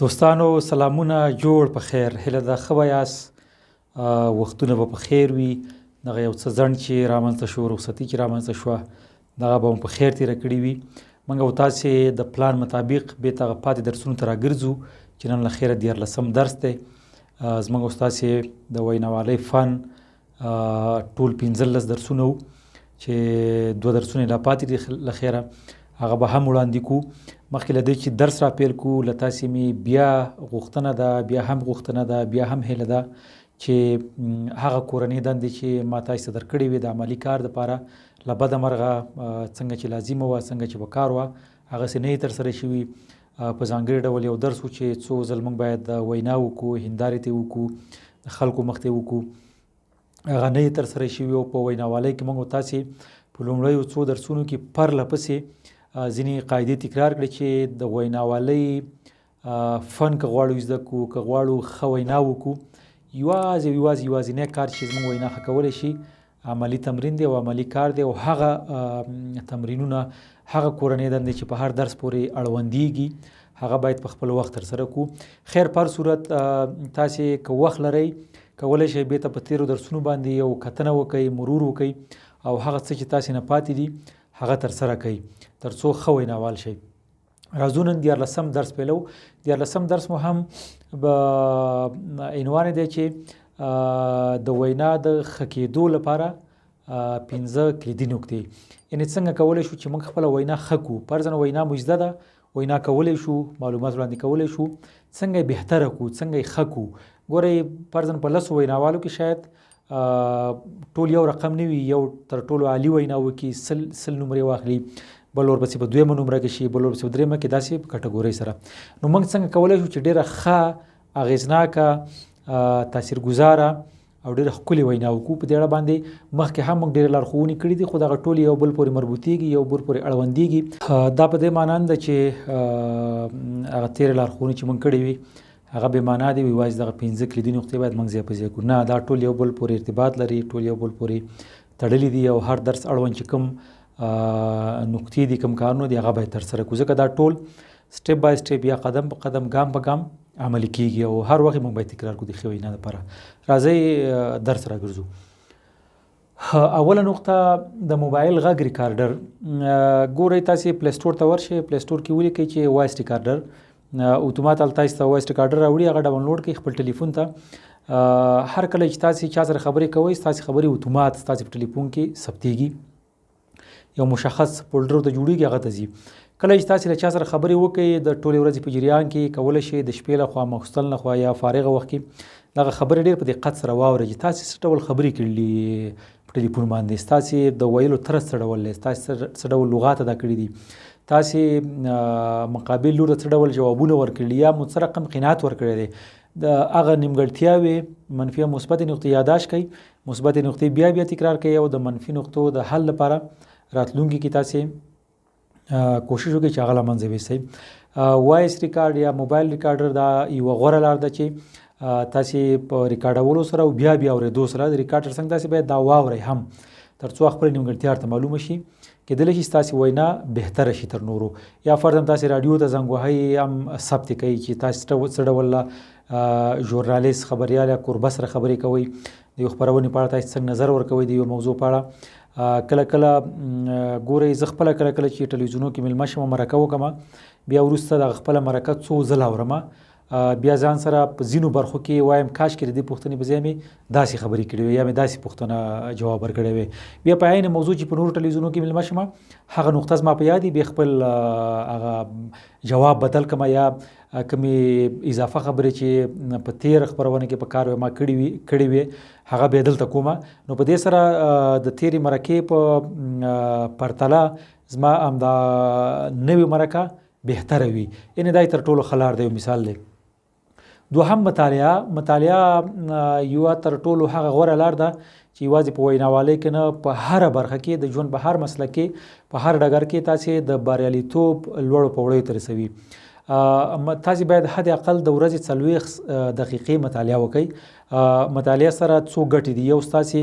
دوستانو سلامونه جوړ په خیر هله د ښه یاست وختونه به په خیر وي دغه یو څه ځنډ چې رامنځته شو رخصتي چې رامنځته شوه دغه به مو په خیر تېره کړې وي موږ او تاسې د پلان مطابق بېرته هغه پاتې درسونو ته راګرځو چې نن له خیره 14 درس دی زموږ او ستاسې د ویناوالۍ فن ټول 15 درسونه وو چې 2 درسونه لا پاتې دي له خیره هغه به هم وړاندې کړو مخکې له دې چې درس را پیل کړو له تاسې مې بیا غوښتنه ده بیا هم غوښتنه ده بیا هم هیله ده چې هغه کورنۍ دندې چې ما تاسې ته درکړې وې د عملي کار دپاره له بده مرغه څنګه چې لازمه وه څنګه چې په کار وه هغسې نه یې ترسره شوي په ځانګړي ډول یو درس و چې څو ځل موږ باید وینا وکړو هندارې ته وکړو د خلکو مخ ته وکړو هغه نه یې ترسره شوي او په ویناوالۍ کې موږ تاسې په لومړیو څو درسونو کې پرله پسې ځینې قاعدې تکرار کړې چې د ویناوالۍ فن که غواړو زده کړو که غواړو ښه وینا وکړو یوازینی کار چې زموږ وینا ښه کولی شي عملي تمرین دی او عملي کار دی او هغه تمرینونه هغه کورنۍ دندې چې په هر درس پورې اړوندېږي هغه باید په خپل وخت ترسره کړو خیر پر صورت تاسې که وخت لرئ کولی شئ بېرته په تېرو درسونو باندې یو کتنه وکئ مرور وکئ او هغه څه چې تاسې نه پاتې دي هغه ترسره کوئ تر څو ښه ویناوال شئ راځو نن 14 درس پیلو 14 درس مو هم به عنوان دی چې د وینا د ښه کېدو لپاره 15 کلیدي نکتې یعنې څنګه کولی شو چې موږ خپله وینا ښه کړو فرضاً وینا مو زده ده وینا کولی شو معلومات وړاندې کولی شو څنګه یې بهتره کړو څنګه یې ښه کړو ګورئ فرضاً په 10 ویناوالو کې شاید ټول یو رقم نه وي یو تر ټولو عالي وینا وکړي سل نمرې واخلي بل ورپسې په دویمه نمره کې شي بل ورپسې په دریمه کې داسې په کټګورۍ سره نو موږ څنګه کولی شو چې ډېره ښه اغېزناکه تاثیرګزاره او ډېره ښکلې وینا وکړو په دې اړه باندې مخکې هم موږ ډېرې لارښوونې کړي دي خو دغه ټولې یو بل پورې مربوطېږي یو بل پورې اړوندېږي دا په دې معنا نه ده چې هغه تېرې لارښوونې چې موږ کړې وي هغه بې معنا دي یوازې دغه 15 کلیدي نقطې باید موږ ځای په ځای کړو نه دا ټول یو بل پورې ارتباط لري ټول یو بل پورې تړلي دي او هر درس اړوند چې کوم نقطې دي کوم کارونه دي هغه باید ترسره کړو ځکه دا ټول سټیپ بای سټیپ یا قدم په قدم ګام په ګام عملي کېږي او هر وخت موږ باید تکرار کړو د ښې وینا لپاره راځئ درس راګرځو اوله نقطه د موبایل غږ ریکارډر ګورئ تاسې پلی سټور ته ورشئ پلی سټور کې ولیکئ چې وایس ریکارډر اتومات هلته تاسې ته وایس ریکارډر راوړي هغه ډاونلوډ کړئ خپل ټلیفون ته هر کله چې تاسې چا سره خبرې کوئ ستاسې خبرې اتومات ستاسې په ټلیفون کې ثبتېږي یو مشخص فولډر ته جوړېږي هغه ته ځي کله چې تاسې له چا سره خبرې وکړئ د ټولې ورځې په جریان کې کولی شئ د شپې لخوا ماخوستن لخوا یا فارغه وخت کې دغه خبرې ډېر په دقت سره واورئ چې تاسې څه ډول خبرې کړي په ټلیفون باندې ستاسې د ویلو طرز څه ډول دی ستاسې څه ډول لغات ادا کړي دي تاسې مقابل لور ته څه ډول جوابونه ورکړي یا مو څه رقم قناعت ورکړی دی د هغه نیمګړتیاوې منفي او مثبتې نقطې یاداشت کړئ مثبتې نقطې بیا بیا تکرار کړئ او د منفي نقطو د حل لپاره راتلونکي کې تاسې کوشش وکړئ چې هغه له منځه یوسئ وایس ریکارډ یا موبایل ریکارډر دا یوه غوره لار ده چې تاسې په ریکارډولو سره او بیا بیا اورېدو سره د ریکارډر څنګه تاسې باید دا واورئ هم تر څو خپله نیمګړتیا ورته معلومه شي کېدلی شي ستاسې وینا بهتره شي تر نورو یا فرضاً تاسې راډیو ته زنګ وهئ هم ثبت یې کوئ چې تاسې څه ډول ژورنالیست خبریال یا کوربه سره خبرې کوئ د یو خپرونې په اړه تاسې څنګه نظر ورکوئ د یو موضوع په اړه کله کله ګورئ زه خپله کله کله چې ټلویزیونو کې میلمه شم مرکه وکړم بیا وروسته دغه خپله مرکه څو ځله اورم بیا ځان سره په ځینو برخو کې وایم کاشکې د دې پوښتنې په ځای مې داسې خبرې کړې وې یا مې داسې پوښتنه جواب ورکړی وې بیا په عین موضوع چې په نورو ټلویزیونو کې میلمه شم هغه نقطه زما په یاد وي بیا خپل هغه جواب بدل کړم یا کومې اضافه خبرې چې په تېره خپرونه کې په کار ما کړې وې هغه بیا دلته کومه نو په دې سره د تېرې مرکې په پرتله زما همدا نوې مرکه بهتره وي یعنې دا یې تر ټولو ښه لار دی یو مثال دی دوهم مطالعه یوه تر ټولو هغه غوره لار ده چې یوازې په ویناوالۍ کې نه په هره برخه کې د ژوند په هر مسلک کې په هر ډګر کې تاسې د بریالیتوب لوړو پوړیو ته رسوي تاسې باید حد اقل د ورځې 40 دقیقې مطالعه وکړئ مطالعه سره څو ګټې دي یو ستاسې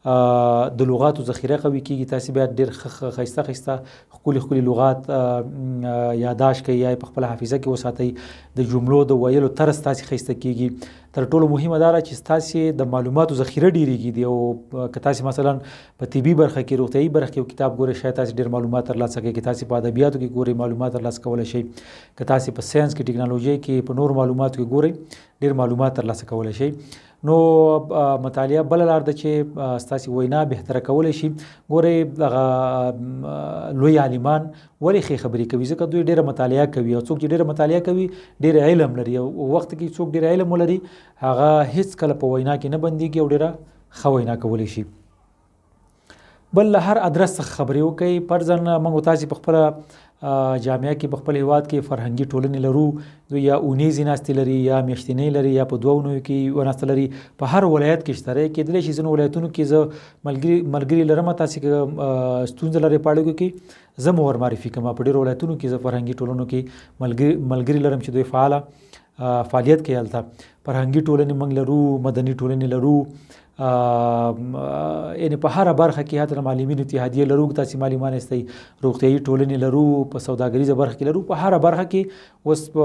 د لغاتو ذخیره قوي کیږي. تاسو بیا ډیر ښایسته ښایسته ښکلي لغات یاداشت کوئ یا په خپل حافظه کې وساتئ. د جملو د ویلو طرز تاسو ښایسته کیږي. تر ټولو مهمه دا ده چې تاسو د معلوماتو ذخیره ډیریږي. او که تاسو مثلا په طبي برخه کې روغتیايي برخه کې کتاب ګورئ شاید تاسو ډیر معلومات ترلاسه کړئ. که تاسو په ادبیاتو کې ګورئ معلومات ترلاسه کولی شئ. که تاسو په ساينس کې ټکنالوژي کې په نور معلوماتو کې ګورئ ډیر معلومات ترلاسه کولی شئ. نو مطالعه بل لار ده چې ستاسو وینا بهتره کولی شي. ګورئ دغه لوی عالمان ولې ښې خبرې کوي؟ ځکه دوی ډیره مطالعه کوي. او څوک چې ډیره مطالعه کوي ډیر علم لري. او وخت کې څوک ډیر علم ولري هغه هیڅ کله په وینا کې نه بنديږي او ډیره ښه وینا کولی شي. بل له هر ادرس څخه خبرې وکړئ. فرضاً موږ تاسو په خپل جامعه کې په خپل هیواد کې فرهنګي ټولنې لرو. دوی یا اونیزې ناستې لري یا میاشتنۍ لري یا په 2 اونیو کې وناستې لري. په هر ولایت کې شته. کېدلی شي ځینو ولایتونو کې زه ملګري لرم تاسو که ستونزه لرئ په اړیکو کې زه مو ور معرفي کوم. په ډېرو ولایتونو کې زه فرهنګي ټولنو کې ملګري لرم چې دوی فعالیت کوي. هلته فرهنګي ټولنې موږ لرو، مدني ټولنې لرو، یعنې په هره برخه کې حتی معلمینو اتحادیه لرو. تاسو معلمان یاستئ. روغتیايي ټولنې لرو، په سوداګریزه برخه کې لرو. په هره برخه کې اوس په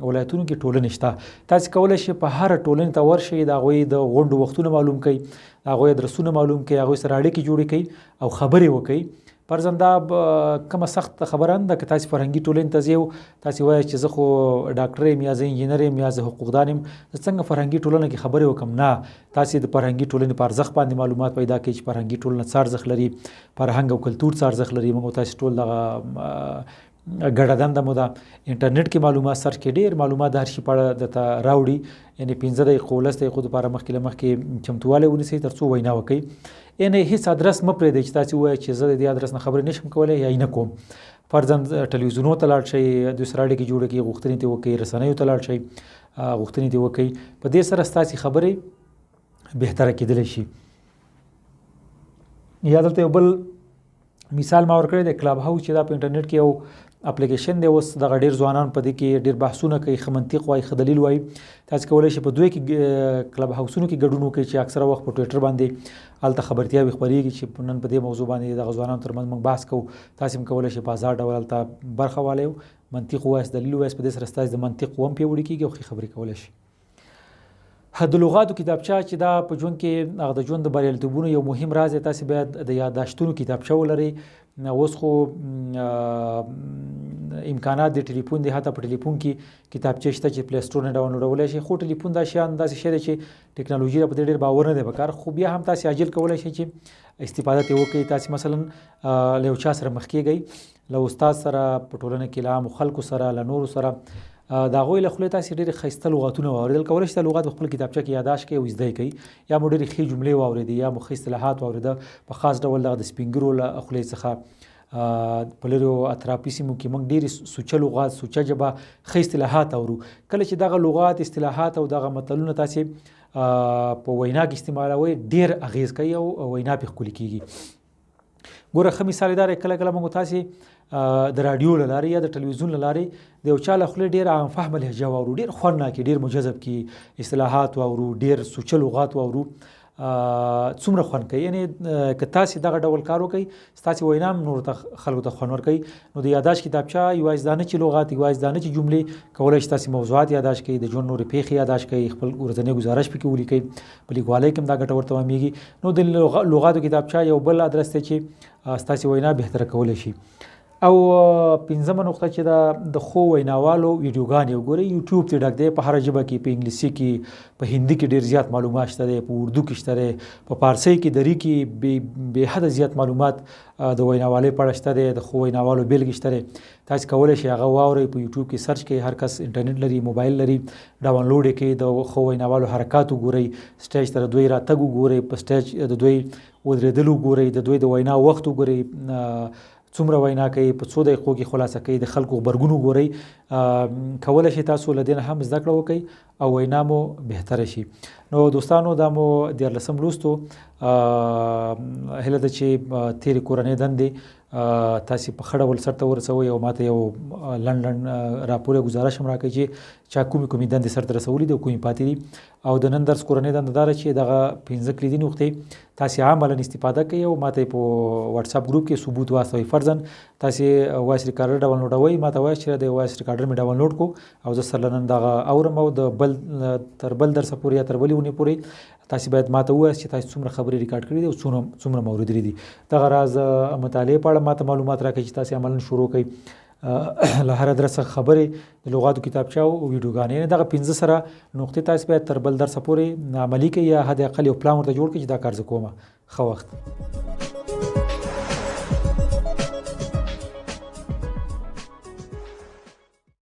ولایتونو کې ټولنې شته. تاسو کولی شئ په هره ټولنې ته ورشئ، د هغوی د غونډو وختونه معلوم کړئ، د هغوی ادرسونه معلوم کړئ، هغوی سره اړیکې جوړې کړئ او خبرې وکړئ. فرضاً دا کومه سخت خبره نه ده که تاسو فرهنګي ټولنې ته ځئ تاسو وایئ چې زه خو ډاکټر یم یا زه انجینر یم یا زه حقوقدان یم، زه څنګه فرهنګي ټولنه کې خبرې وکړم؟ نه، تاسو د فرهنګي ټولنې په ارزښت باندې معلومات پیدا کړئ چې فرهنګي ټولنه څه ارزښت لري، فرهنګ او کلتور څه ارزښت لري. موږ تاسو ټول دغه ګډه دنده مو ده انټرنیټ کې معلومات سرچ کې ډېر معلومات د هر شي په اړه درته راوړي. یعنې 15 دقیقو 10 دقیقو دپاره مخکې چمتووالی ونیسئ تر څو وینا وکړئ. یعنې هیڅ ادرس مه پرېږدئ چې تاسو ووایئ چې زه د دې ادرس نه خبرې نشم کولی یا یې نه کوم. فرضاً ټلویزیونونو ته لاړ شئ، دوی سره اړیکې جوړې کړئ، غوښتنې ترې وکړئ، رسنیو ته لاړ شئ، غوښتنې ترې وکړئ. په دې سره ستاسې خبرې بهتره کېدلی شي. یا دلته یو بل مثال ما ورکړی دی، کلاب هاوس چې دا په انټرنیټ کې یو اپلیکیشن دی. اوس دغه ډېر ځوانان په دې کې ډېر بحثونه کوي، ښه منطق وایي، ښه دلیل وایي. تاسو کولی شئ په دوی کې کلب هاوسونو کې ګډون وکړئ چې اکثره وخت په ټویټر باندې هلته خبرتیاوې خپرېږي چې نن په دې موضوع باندې دغه ځوانانو ترمنځ موږ بحث کوو. تاسو هم کولی شئ په ازاد ډول هلته برخه والی منطق ووایاست، دلیل ووایاست. په دې سره ستاسو د منطق قوه هم پیاوړې کېږي او ښې خبرې کولی شئ. د لغاتو کتابچه چې دا په ژوند کې هغه د ژوند د بریالیتوبونو یو مهم راز دی. تاسو باید د یادداشتونو کتابچه ولرئ. اوس خو امکانات د ټلیفون دی، حتی په ټلیفون کې کتابچه شته چې پلی سټور نه ډاونلوډولی شئ. خو ټلیفون دا شیان داسې شی دی چې ټکنالوژي را په دې ډېر باور نه دی پکار، خو بیا هم تاسو عاجل کولی شئ چې استفاده ترې وکړئ. تاسو مثلا له یو چا سره مخ کېږئ، له استاد سره په ټولنه کې له عامو خلکو سره، له نورو سره، د هغوی له خولې تاسې ډېرې ښایسته لغاتونه واورېدل. کولی شئ دا لغات په خپل کتابچه کې یاداشت کړئ او زده یې کړئ. یا مو ډېرې ښې جملې واورېدې یا مو ښه اصطلاحات واورېده په خاص ډول دغه د سپین ږیرو له خولې څخه. په لرو اطرافي سیمو کې موږ ډېرې سوچه لغات، سوچه ژبه، ښه اصطلاحات اورو. کله چې دغه لغات، اصطلاحات او دغه متلونه تاسې په وینا کې استعمالوئ ډېر اغېز کوي او وینا پرې ښکلې کېږي. ګوره ښه مثال یې دا دی، کله کله موږ تاسې د راډیو له لارې یا د ټلویزیون له لارې د یو چا له خولې ډېر عام فهمه لهجه واورو، ډېر خوند ناکي، ډېر مجذب کي، اصطلاحات واورو، ډېر سوچه لغات واورو، څومره خوند کوي. یعنې که تاسې دغه ډول کار وکړئ ستاسې وینا هم نورو ته خلکو ته خوند ورکوي. نو د یاداشت کتابچه یوازې دا نه چې لغات، یوازې دا نه چې جملې، کولی شئ تاسې موضوعات یاداشت کړئ، د ژوند نورې پیښې یاداشت کړئ، خپل ورځنی ګزارش پکې ولیکئ. په لیکوالۍ کې هم دا ګټور تمامېږي. نو د لغاتو کتابچه یو بل ادرس دی چې ستاسې وینا بهتره کولی شي. او 5مه نقطه چې د ښو ویناوالو ویډیوګانې وګورئ. یوټیوب ته ډک دی، په هره ژبه کې، په انګلیسي کې، په هندي کې ډېر زیات معلومات شته دی، په اردو کې شته دی، په فارسي کې، دری کې بې حده زیات معلومات د ویناوالۍ په اړه شته دی، د ښو ویناوالو بېلګې شته دی. تاسو کولی شئ هغه واورئ، په یوټیوب کې سرچ کړئ. هر کس انټرنیټ لري، موبایل لري، ډاونلوډ یې کړئ. د ښو ویناوالو حرکات وګورئ، سټیج ته د دوی راتګ وګورئ، په سټیج د دوی ودرېدل وګورئ، د دوی د وینا وخت وګورئ، څومره وینا کوي، په څو دقیقو کې خلاصه کوي، د خلکو غبرګون وګورئ. کولی شئ تاسو له دې نه هم زده کړه وکړئ او وینا مو بهتره شي. نو دوستانو دا مو 14 لوستو. هیله ده چې تېرې کورنۍ دندې تاسې په ښه ډول سرته ورسوئ او ماته یو لنډ راپور یا ګزارش هم راکړئ چې چا کومې دندې سرته رسولي دي او کومې پاتې دي. او د نن درس کورنۍ دنده دا ده چې دغه 15 کلیدي نقطې تاسې عملاً استفاده کوئ او ماته په واتساپ ګروپ کې ثبوت واستوئ. فرضاً تاسې وایس ریکارډر ډاونلوډوئ، ماته وایئ چې د وایس ریکارډر مې ډاونلوډ کو او زه سره نن دغه اورم او د بل تر بل درسه پورې یا تر بلې اونۍ پورې تاسې باید ماته ووایاست چې تاسې څومره خبرې ریکارډ کړي دي او څومره مو اورېدلي دي. دغه راز مطالعې په اړه ماته معلومات راکړئ چې تاسې عملاً شروع کړئ. له هر درس خبرې د لغاتو کتابچه او ویډیوګانې، یعنې دغه 15 سره نقطې تاسې باید تر بل درسه پورې عملي کړئ یا حد اقل یو پلان ورته جوړ کړئ چې دا کار زه کوم. ښه وخت.